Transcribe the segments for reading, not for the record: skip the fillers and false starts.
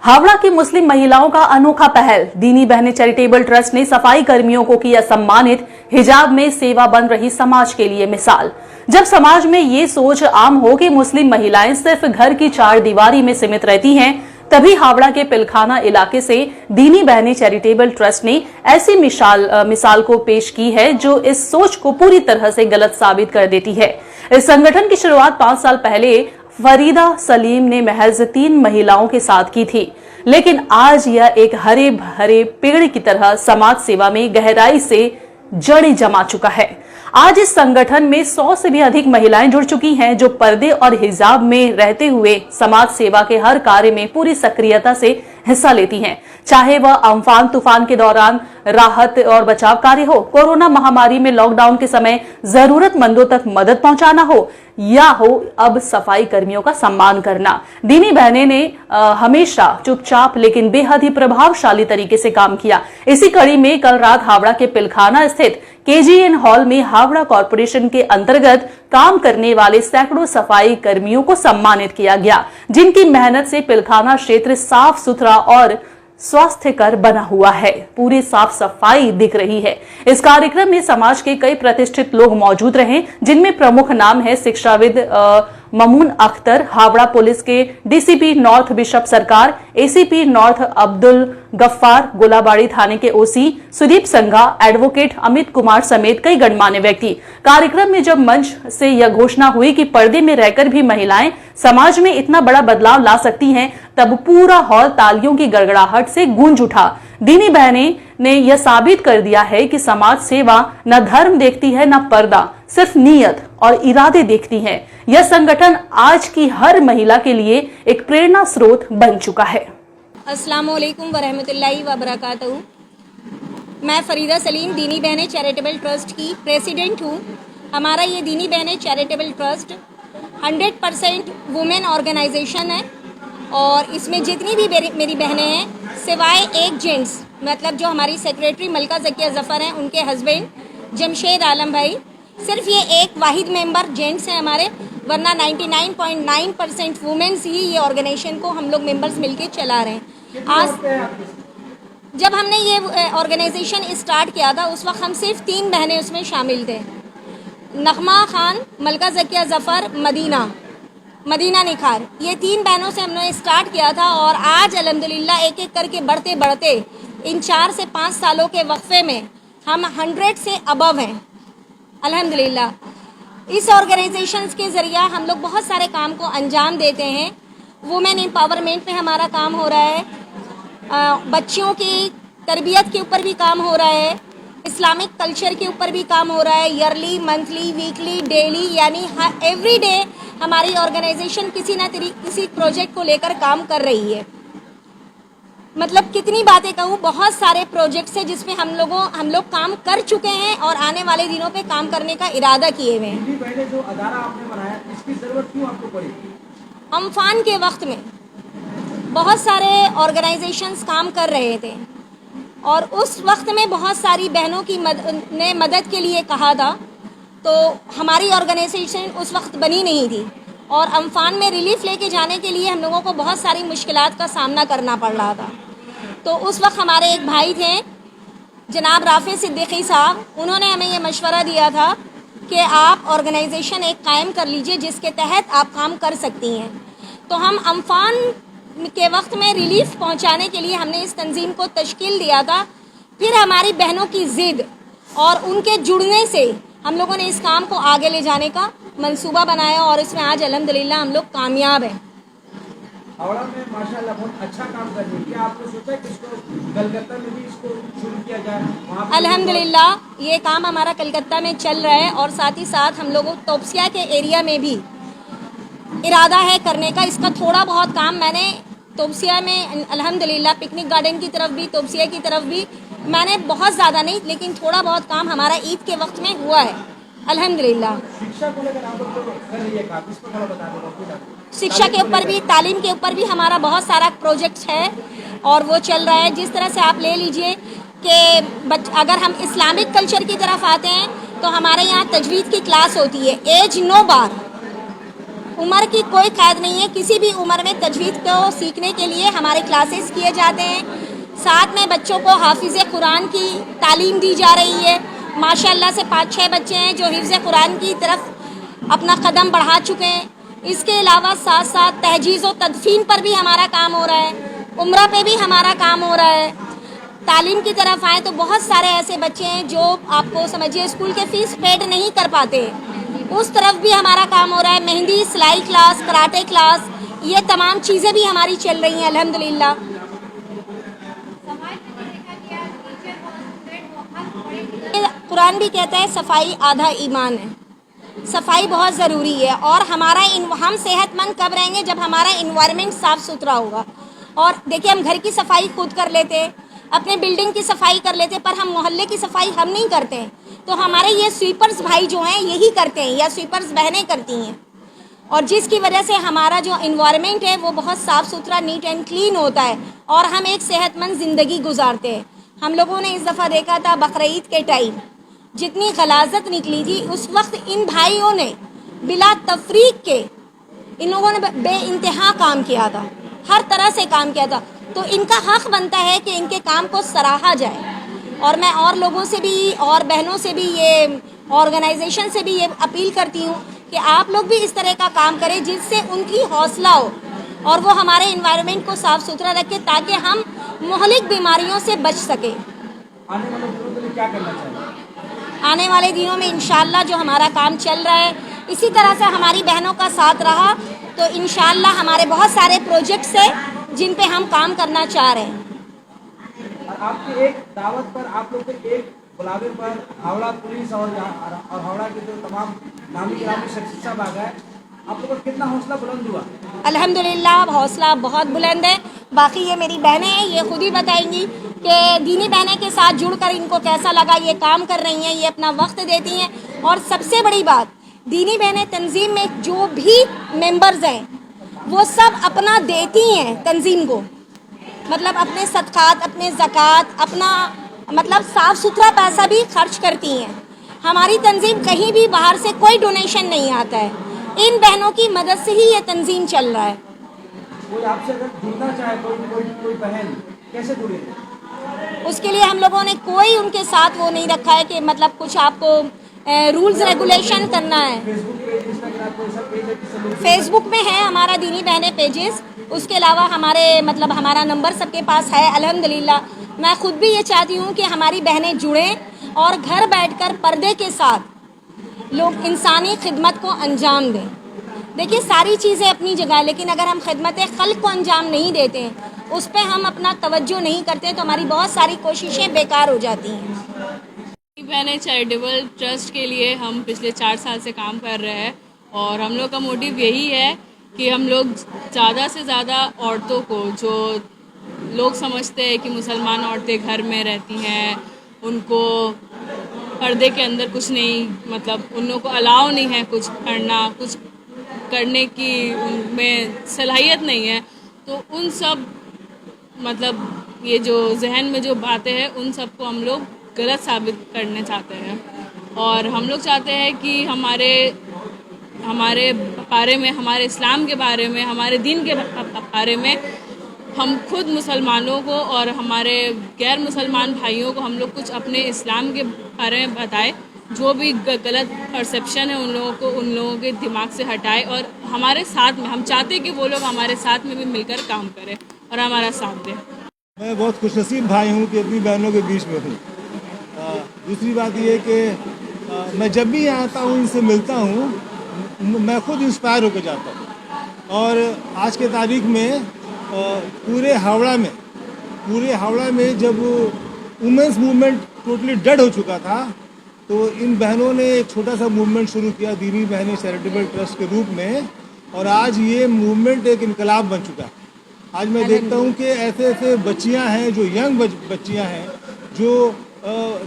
हावड़ा की मुस्लिम महिलाओं का अनोखा पहल। दीनी बहनें चैरिटेबल ट्रस्ट ने सफाई कर्मियों को किया सम्मानित। हिजाब में सेवा बन रही समाज के लिए मिसाल। जब समाज में ये सोच आम हो कि मुस्लिम महिलाएं सिर्फ घर की चार दीवारी में सीमित रहती हैं, तभी हावड़ा के पिलखाना इलाके से दीनी बहनें चैरिटेबल ट्रस्ट ने ऐसी मिसाल को पेश की है जो इस सोच को पूरी तरह से गलत साबित कर देती है। इस संगठन की शुरुआत 5 साल पहले फरीदा सलीम ने महज 3 महिलाओं के साथ की थी, लेकिन आज यह एक हरे भरे पेड़ की तरह समाज सेवा में गहराई से जड़ें जमा चुका है। आज इस संगठन में 100 से भी अधिक महिलाएं जुड़ चुकी हैं, जो पर्दे और हिजाब में रहते हुए समाज सेवा के हर कार्य में पूरी सक्रियता से हिस्सा लेती हैं। चाहे वह अम्फान तूफान के दौरान राहत और बचाव कार्य हो, कोरोना महामारी में लॉकडाउन के समय जरूरतमंदों तक मदद पहुंचाना हो, या हो अब सफाई कर्मियों का सम्मान करना। दीनी बहनें ने हमेशा चुपचाप लेकिन बेहद ही प्रभावशाली तरीके से काम किया। इसी कड़ी में कल रात हावड़ा के पिलखाना स्थित KGN हॉल में हावड़ा कॉरपोरेशन के अंतर्गत काम करने वाले सैकड़ों सफाई कर्मियों को सम्मानित किया गया, जिनकी मेहनत से पिलखाना क्षेत्र साफ सुथरा और स्वास्थ्यकर बना हुआ है। पूरी साफ सफाई दिख रही है। इस कार्यक्रम में समाज के कई प्रतिष्ठित लोग मौजूद रहे, जिनमें प्रमुख नाम है शिक्षाविद ममून अख्तर, हावड़ा पुलिस के DCP नॉर्थ बिशप सरकार, ACP नॉर्थ अब्दुल गफ्फार, गोलाबाड़ी थाने के OC सुदीप संघा, एडवोकेट अमित कुमार समेत कई गणमान्य व्यक्ति। कार्यक्रम में जब मंच से यह घोषणा हुई कि पर्दे में रहकर भी महिलाएं समाज में इतना बड़ा बदलाव ला सकती हैं, तब पूरा हॉल तालियों की गड़गड़ाहट से गूंज उठा। दीनी बहनें ने यह साबित कर दिया है कि समाज सेवा न धर्म देखती है न पर्दा, सिर्फ नीयत और इरादे देखती है। यह संगठन आज की हर महिला के लिए एक प्रेरणा स्रोत बन चुका है। अस्सलाम वालेकुम वरहमतुल्लाहि वबरकातुहू। मैं फरीदा सलीम दीनी बहनें चैरिटेबल ट्रस्ट की प्रेसिडेंट हूँ। हमारा ये दीनी बहनें चैरिटेबल ट्रस्ट 100% वुमेन ऑर्गेनाइजेशन है और इसमें जितनी भी मेरी बहनें हैं, सिवाय एक जेंट्स, मतलब जो हमारी सेक्रेटरी मलका ज़किया ज़फ़र हैं, उनके हस्बैंड जमशेद आलम भाई, सिर्फ ये एक वाहिद मेंबर जेंट्स हैं हमारे, वरना 99.9% वुमेन्स ही ये ऑर्गेनाइजेशन को हम लोग मेंबर्स मिलके चला रहे हैं। आज जब हमने ये ऑर्गेनाइजेशन स्टार्ट किया था, उस वक्त हम सिर्फ 3 बहनें उसमें शामिल थे, नगमा खान, मलका ज़किया ज़फ़र, मदीना निखार। ये 3 बहनों से हमने स्टार्ट किया था और आज अल्हम्दुलिल्लाह एक एक करके बढ़ते बढ़ते इन 4 से 5 सालों के वक्फे में हम 100 से अबव हैं अल्हम्दुलिल्लाह। इस ऑर्गेनाइजेशंस के ज़रिया हम लोग बहुत सारे काम को अंजाम देते हैं। वुमेन एम्पावरमेंट पे हमारा काम हो रहा है, बच्चियों की तरबियत के ऊपर भी काम हो रहा है, इस्लामिक कल्चर के ऊपर भी काम हो रहा है, ईयरली, मंथली, वीकली, डेली, यानी एवरी डे हमारी ऑर्गेनाइजेशन किसी न किसी प्रोजेक्ट को लेकर काम कर रही है। मतलब कितनी बातें कहूँ, बहुत सारे प्रोजेक्ट्स हैं जिसमें हम लोग काम कर चुके हैं और आने वाले दिनों पे काम करने का इरादा किए हुए हैं। पहले जो अदारा आपने बनाया, इसकी ज़रूरत क्यों आपको पड़ी? अम्फान के वक्त में बहुत सारे ऑर्गेनाइजेशंस काम कर रहे थे और उस वक्त में बहुत सारी बहनों की ने मदद के लिए कहा था, तो हमारी ऑर्गेनाइजेशन उस वक्त बनी नहीं थी और अम्फान में रिलीफ लेके जाने के लिए हम लोगों को बहुत सारी मुश्किलात का सामना करना पड़ रहा था। तो उस वक्त हमारे एक भाई थे जनाब राफे सिद्दीकी साहब, उन्होंने हमें ये मशवरा दिया था कि आप ऑर्गेनाइजेशन एक कायम कर लीजिए जिसके तहत आप काम कर सकती हैं। तो हम अम्फान के वक्त में रिलीफ पहुंचाने के लिए हमने इस तंजीम को तश्कील दिया था। फिर हमारी बहनों की ज़िद और उनके जुड़ने से हम लोगों ने इस काम को आगे ले जाने का मंसूबा बनाया और इसमें आज अल्हम्दुलिल्लाह हम लोग कामयाब हैं। हावड़ा में माशाल्लाह बहुत अच्छा काम कर रही है। क्या आपने सोचा कि इसको कलकत्ता में भी इसको शुरू किया जाए? अल्हम्दुलिल्लाह ये काम हमारा कलकत्ता में चल रहा है और साथ ही साथ हम लोगों तोपसिया के एरिया में भी इरादा है करने का। इसका थोड़ा बहुत काम मैंने तोपसिया में अल्हम्दुलिल्लाह पिकनिक गार्डन की तरफ भी, तोपसिया की तरफ भी, मैंने बहुत ज़्यादा नहीं लेकिन थोड़ा बहुत काम हमारा ईद के वक्त में हुआ है अल्हम्दुलिल्लाह। शिक्षा को लेकर आप लोग कर रही है काम, इसको थोड़ा बता दो। शिक्षा के ऊपर भी, तालीम के ऊपर भी हमारा बहुत सारा प्रोजेक्ट्स है और वो चल रहा है। जिस तरह से आप ले लीजिए कि अगर हम इस्लामिक कल्चर की तरफ आते हैं तो हमारे यहाँ तजवीद की क्लास होती है, एज नो बार, उम्र की कोई कैद नहीं है, किसी भी उम्र में तजवीद को सीखने के लिए हमारे क्लासेस किए जाते हैं। साथ में बच्चों को हाफिज़ कुरान की तालीम दी जा रही है। माशाल्लाह से 5-6 बच्चे हैं जो हिफ्ज़ कुरान की तरफ अपना कदम बढ़ा चुके हैं। इसके अलावा साथ साथ तहजीज़ व तदफीन पर भी हमारा काम हो रहा है, उम्रा पे भी हमारा काम हो रहा है। तालीम की तरफ आए तो बहुत सारे ऐसे बच्चे हैं जो आपको समझिए स्कूल के फीस पेड नहीं कर पाते, उस तरफ भी हमारा काम हो रहा है। मेहंदी, सिलाई क्लास, कराटे क्लास, ये तमाम चीज़ें भी हमारी चल रही हैं अल्हम्दुलिल्लाह। कुरान भी कहता है सफाई आधा ईमान है, सफाई बहुत ज़रूरी है। और हम सेहतमंद कब रहेंगे जब हमारा इन्वायरमेंट साफ़ सुथरा होगा। और देखिए हम घर की सफाई खुद कर लेते हैं, अपने बिल्डिंग की सफाई कर लेते हैं, पर हम मोहल्ले की सफाई हम नहीं करते हैं। तो हमारे ये स्वीपर्स भाई जो हैं यही करते हैं या स्वीपर्स बहनें करती हैं, और जिसकी वजह से हमारा जो इन्वायरमेंट है वो बहुत साफ़ सुथरा, नीट एंड क्लीन होता है और हम एक सेहतमंद ज़िंदगी गुजारते हैं। हम लोगों ने इस दफ़ा देखा था बकरीद के टाइम जितनी गलाजत निकली थी, उस वक्त इन भाइयों ने बिला तफरीक के इन लोगों ने बेइंतहा काम किया था, हर तरह से काम किया था। तो इनका हक बनता है कि इनके काम को सराहा जाए। और मैं और लोगों से भी और बहनों से भी, ये ऑर्गेनाइजेशन से भी ये अपील करती हूँ कि आप लोग भी इस तरह का काम करें जिससे उनकी हौसला हो और वो हमारे इन्वायरमेंट को साफ़ सुथरा रखें ताकि हम मुहलिक बीमारियों से बच सकें। आने वाले दिनों के लिए क्या करना चाहिए? आने वाले दिनों में इंशाल्लाह जो हमारा काम चल रहा है इसी तरह से हमारी बहनों का साथ रहा तो इंशाल्लाह हमारे बहुत सारे प्रोजेक्ट्स हैं जिन पे हम काम करना चाह रहे हैं। और आपकी एक दावत पर, आप लोग के एक बुलावे पर हावड़ा पुलिस और हावड़ा के जो तमाम नामी गिरामी शख्सियत साहब आ गए, आप लोगों का कितना हौसला बुलंद हुआ? अल्हम्दुलिल्लाह हौसला बहुत बुलंद है। बाकी ये मेरी बहनें हैं, ये खुद ही बताएंगी कि दीनी बहनें के साथ जुड़कर इनको कैसा लगा, ये काम कर रही हैं, ये अपना वक्त देती हैं। और सबसे बड़ी बात, दीनी बहनें तंजीम में जो भी मेंबर्स हैं वो सब अपना देती हैं तंजीम को, मतलब अपने सदकात, अपने ज़कात, अपना मतलब साफ़ सुथरा पैसा भी खर्च करती हैं। हमारी तंजीम कहीं भी बाहर से कोई डोनेशन नहीं आता है, इन बहनों की मदद से ही ये तंजीम चल रहा है। कोई आपसे अगर जुड़ना चाहे, कोई बहन, कैसे जुड़े? उसके लिए हम लोगों ने कोई उनके साथ वो नहीं रखा है कि मतलब कुछ आपको रूल्स रेगुलेशन करना है। फेसबुक पेज, इंस्टाग्राम, कोई सा पेज है जिससे लोग? फेसबुक में है हमारा दीनी बहनें पेजेस, उसके अलावा हमारा नंबर सबके पास है अल्हम्दुलिल्लाह। मैं खुद भी ये चाहती हूँ कि हमारी बहनें जुड़ें और घर बैठकर पर्दे के साथ लोग इंसानी खिदमत को अंजाम दें। देखिए सारी चीज़ें अपनी जगह, लेकिन अगर हम खिदमत खल्क़ को अंजाम नहीं देते हैं, उस पर हम अपना तवज्जो नहीं करते तो हमारी बहुत सारी कोशिशें बेकार हो जाती हैं। बहनें चैरिटेबल ट्रस्ट के लिए हम पिछले 4 साल से काम कर रहे हैं और हम लोग का मोटिव यही है कि हम लोग ज़्यादा से ज़्यादा औरतों को, जो लोग समझते हैं कि मुसलमान औरतें घर में रहती हैं, उनको पर्दे के अंदर कुछ नहीं, मतलब उन लोगों को अलाउ नहीं है कुछ करना, कुछ करने की उनमें सलाहियत नहीं है, तो उन सब मतलब ये जो जहन में जो बातें हैं उन सब को हम लोग गलत साबित करने चाहते हैं। और हम लोग चाहते हैं कि हमारे बारे में, हमारे इस्लाम के बारे में, हमारे दीन के बारे में हम खुद मुसलमानों को और हमारे गैर मुसलमान भाइयों को हम लोग कुछ अपने इस्लाम के बारे में बताएं, जो भी गलत परसेप्शन है उन लोगों के दिमाग से हटाए और हमारे साथ में, हम चाहते हैं कि वो लोग हमारे साथ में भी मिलकर काम करें और हमारा साथ दें। मैं बहुत खुशनसीब भाई हूँ कि इतनी बहनों के बीच में हूँ। दूसरी बात ये कि मैं जब भी यहाँ आता हूँ, इनसे मिलता हूँ, मैं खुद इंस्पायर होकर जाता हूँ। और आज के तारीख में पूरे हावड़ा में जब वुमेंस मूवमेंट टोटली डेड हो चुका था, तो इन बहनों ने एक छोटा सा मूवमेंट शुरू किया दीनी बहनें चैरिटेबल ट्रस्ट के रूप में, और आज ये मूवमेंट एक इनकलाब बन चुका है। आज मैं देखता हूँ कि ऐसे बच्चियाँ हैं, जो यंग बच्चियाँ हैं, जो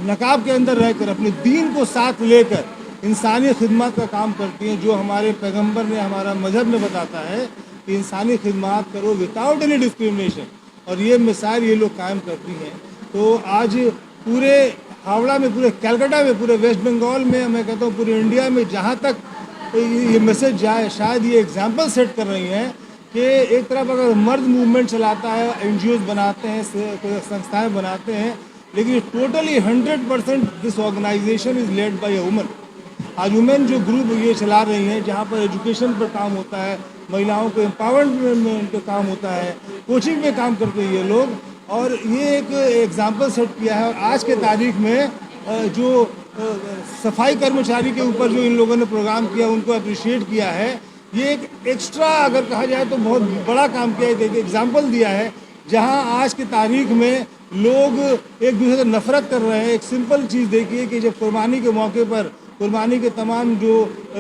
नकाब के अंदर रहकर अपने दीन को साथ लेकर इंसानी खिदमत का काम करती हैं, जो हमारे पैगंबर ने, हमारा मजहब में बताता है कि इंसानी खिदमत करो विदाउट एनी डिस्क्रिमिनेशन, और ये मिसाल ये लोग कायम करती हैं। तो आज पूरे हावड़ा में, पूरे कलकत्ता में, पूरे वेस्ट बंगाल में, मैं कहता हूँ पूरे इंडिया में जहाँ तक ये मैसेज जाए, शायद ये एग्जाम्पल सेट कर रही हैं कि एक तरफ अगर मर्द मूवमेंट चलाता है, NGOs बनाते हैं, संस्थाएं बनाते हैं, लेकिन totally 100% this organization is led by a woman. आज वुमेन जो ग्रुप ये चला रही हैं, जहाँ पर एजुकेशन पर काम होता है, महिलाओं को एम्पावरमेंट पे काम होता है, कोचिंग पे काम करते हैं ये लोग, और ये एक एग्जाम्पल सेट किया है। और आज के तारीख में जो सफाई कर्मचारी के ऊपर जो इन लोगों ने प्रोग्राम किया, उनको अप्रिशिएट किया है, ये एक एक्स्ट्रा अगर कहा जाए तो बहुत बड़ा काम किया है, एक एग्जाम्पल दिया है। जहां आज की तारीख में लोग एक दूसरे से नफरत कर रहे हैं। एक सिंपल चीज़ देखिए कि जब कुर्बानी के मौके पर कुर्बानी के तमाम जो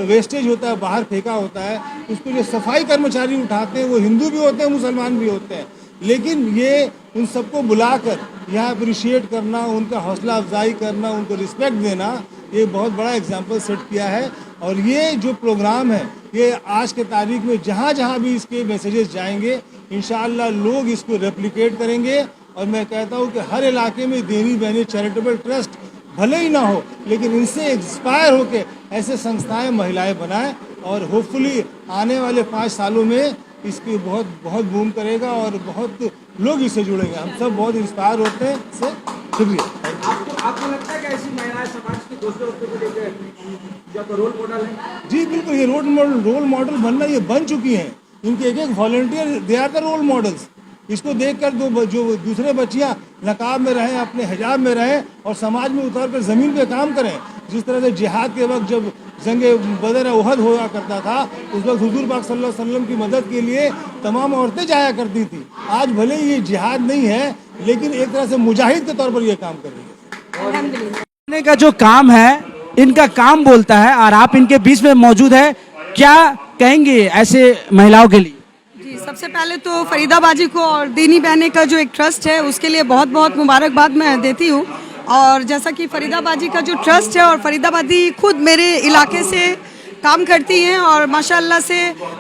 वेस्टेज होता है बाहर फेंका होता है, उसको जो सफाई कर्मचारी उठाते हैं वो हिंदू भी होते हैं, मुसलमान भी होते हैं, लेकिन ये उन सबको बुलाकर यहाँ अप्रिशिएट करना, उनका हौसला अफजाई करना, उनको रिस्पेक्ट देना, ये बहुत बड़ा एग्जाम्पल सेट किया है। और ये जो प्रोग्राम है, ये आज के तारीख में जहाँ जहाँ भी इसके मैसेजेस जाएंगे, इंशाअल्लाह लोग इसको रेप्लिकेट करेंगे। और मैं कहता हूँ कि हर इलाके में दीनी बहनें चैरिटेबल ट्रस्ट भले ही ना हो, लेकिन इनसे इंस्पायर होकर ऐसे संस्थाएं महिलाएं बनाएं, और होपफुली आने वाले 5 सालों में इसकी बहुत बहुत बूम करेगा और बहुत लोग इससे जुड़ेंगे। हम सब बहुत इंस्पायर होते हैं इससे। शुक्रिया। आपको लगता है कि ऐसी महिलाएं समाज की दूसरे औरतों को लेकर जब रोल मॉडल है? जी बिल्कुल, ये रोल मॉडल बनना, ये बन चुकी हैं। इनके एक volunteer, they are the role models. इसको देखकर जो दूसरे बच्चियां नकाब में रहें, अपने हिजाब में रहें और समाज में उतर कर ज़मीन पे काम करें। जिस तरह से जिहाद के वक्त जब जंगे बदर उहद हुआ करता था, उस वक्त हुजूर पाक सल्लल्लाहु अलैहि वसल्लम की मदद के लिए तमाम औरतें जाया करती थी। आज भले ये जिहाद नहीं है, लेकिन एक तरह से मुजाहिद के तौर पर ये काम कर रही है। का जो काम है, इनका काम बोलता है, और आप इनके बीच में मौजूद है। क्या कहेंगे ऐसे महिलाओं के लिए? जी, सबसे पहले तो फरीदाबाजी को और दीनी बहने का जो एक ट्रस्ट है, उसके लिए बहुत बहुत मुबारकबाद मैं देती हूँ। और जैसा कि फरीदाबाजी का जो ट्रस्ट है, और फरीदाबादी खुद मेरे इलाके से काम करती हैं, और माशाल्लाह से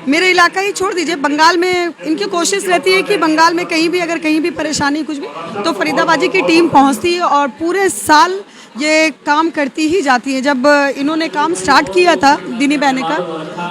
मेरे इलाका ही छोड़ दीजिए, बंगाल में इनकी कोशिश रहती है कि बंगाल में कहीं भी अगर कहीं भी परेशानी कुछ भी, तो फरीदाबाजी की टीम पहुंचती है और पूरे साल ये काम करती ही जाती है। जब इन्होंने काम स्टार्ट किया था दीनी बहने का,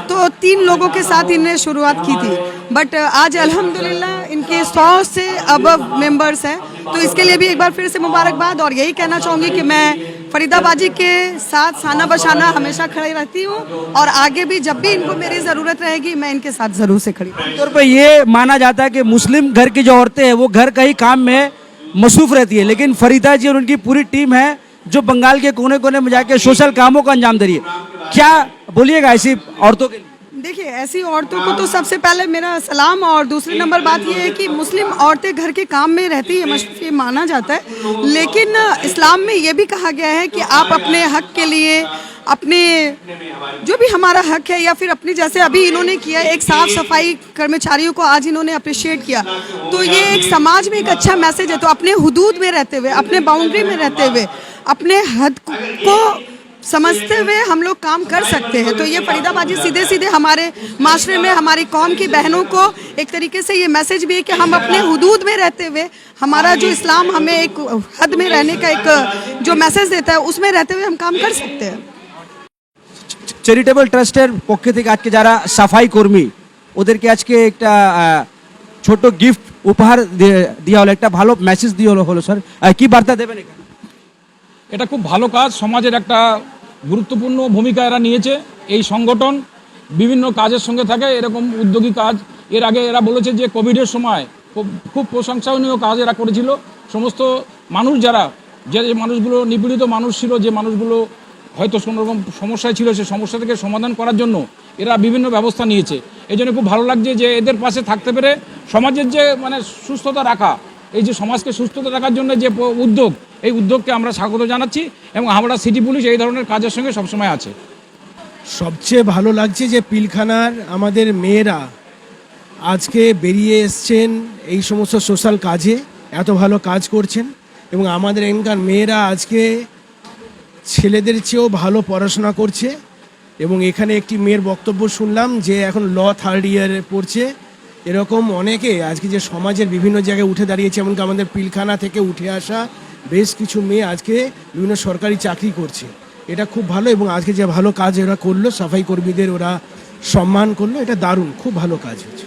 तो 3 लोगों के साथ इन्होंने शुरुआत की थी, बट आज अल्हम्दुलिल्लाह इनके 100 से अबव मेंबर्स हैं। तो इसके लिए भी एक बार फिर से मुबारकबाद। और यही कहना चाहूँगी कि मैं फरीदाबाजी के साथ साना बशाना हमेशा खड़ी रहती हूँ, और आगे भी जब भी इनको मेरी ज़रूरत रहेगी, मैं इनके साथ ज़रूर से खड़ी रहूँगी। तौर पर ये माना जाता है कि मुस्लिम घर की जो औरतें हैं वो घर का ही काम में मसरूफ रहती है, लेकिन फरीदा जी और उनकी पूरी टीम है जो बंगाल के कोने कोने में जाके सोशल कामों को अंजाम दे रही है। क्या बोलिएगा ऐसी औरतों के लिए? देखिए, ऐसी औरतों को तो सबसे पहले मेरा सलाम, और दूसरी नंबर बात यह है कि मुस्लिम औरतें घर के काम में रहती है, मशरूफ ये माना जाता है, लेकिन इस्लाम में ये भी कहा गया है कि आप अपने हक के लिए, अपने जो भी हमारा हक है, या फिर अपनी, जैसे अभी इन्होंने किया एक साफ सफाई कर्मचारियों को आज इन्होंने अप्रिशिएट किया, तो ये एक समाज में एक अच्छा मैसेज है। तो अपने हुदूद में रहते हुए, अपने बाउंड्री में रहते हुए, अपने हद को समझते हुए हम लोग काम कर सकते हैं। तो ये फरीदाबाजी सीधे सीधे हमारे माशरे में हमारी कौम की बहनों को एक तरीके से ये मैसेज भी है कि हम अपने हुदूद में रहते हुए, हमारा जो इस्लाम हमें एक हद में रहने का एक जो मैसेज देता है, उसमें रहते हुए हम काम कर सकते हैं। চ্যারিটেবল ট্রাস্টের পক্ষ থেকে আজকে যারা সাফাই কর্মী, ওদেরকে আজকে একটা ছোট গিফট উপহার দেওয়া হলো, একটা ভালো মেসেজ দেওয়া হলো। স্যার, কি বার্তা দেবেন এখানে? এটা খুব ভালো কাজ, সমাজের একটা গুরুত্বপূর্ণ ভূমিকা এরা নিয়েছে। এই সংগঠন বিভিন্ন কাজের সঙ্গে থাকে, এরকম উদ্যোগী কাজ। এর আগে এরা বলেছে যে কোভিডের সময় খুব প্রশংসনীয় কাজ এরা করেছিল। সমস্ত মানুষ যারা, যে মানুষগুলো নিপীড়িত মানুষ ছিল, যে মানুষগুলো হয়তো কোনো রকম সমস্যায় ছিল, সেই সমস্যা থেকে সমাধান করার জন্য এরা বিভিন্ন ব্যবস্থা নিয়েছে। এই জন্য খুব ভালো লাগছে যে এদের পাশে থাকতে পেরে সমাজের যে মানে সুস্থতা রাখা, এই যে সমাজকে সুস্থতা রাখার জন্য যে উদ্যোগ, এই উদ্যোগকে আমরা স্বাগত জানাচ্ছি, এবং হাওড়া সিটি পুলিশ এই ধরনের কাজের সঙ্গে সবসময় আছে। সবচেয়ে ভালো লাগছে যে পিলখানার আমাদের মেয়েরা আজকে বেরিয়ে এসছেন এই সমস্ত সোশ্যাল কাজে, এত ভালো কাজ করছেন, এবং আমাদের এখানকার মেয়েরা আজকে ছেলেদের চেয়েও ভালো পড়াশোনা করছে। এবং এখানে একটি মেয়ের বক্তব্য শুনলাম যে এখন ল 3rd ইয়ারে পড়ছে। এরকম অনেকে আজকে যে সমাজের বিভিন্ন জায়গায় উঠে দাঁড়িয়েছে, এমনকি আমাদের পিলখানা থেকে উঠে আসা বেশ কিছু মেয়ে আজকে বিভিন্ন সরকারি চাকরি করছে। এটা খুব ভালো, এবং আজকে যে ভালো কাজ ওরা করলো, সাফাই কর্মীদের ওরা সম্মান করলো, এটা দারুণ, খুব ভালো কাজ হয়েছে।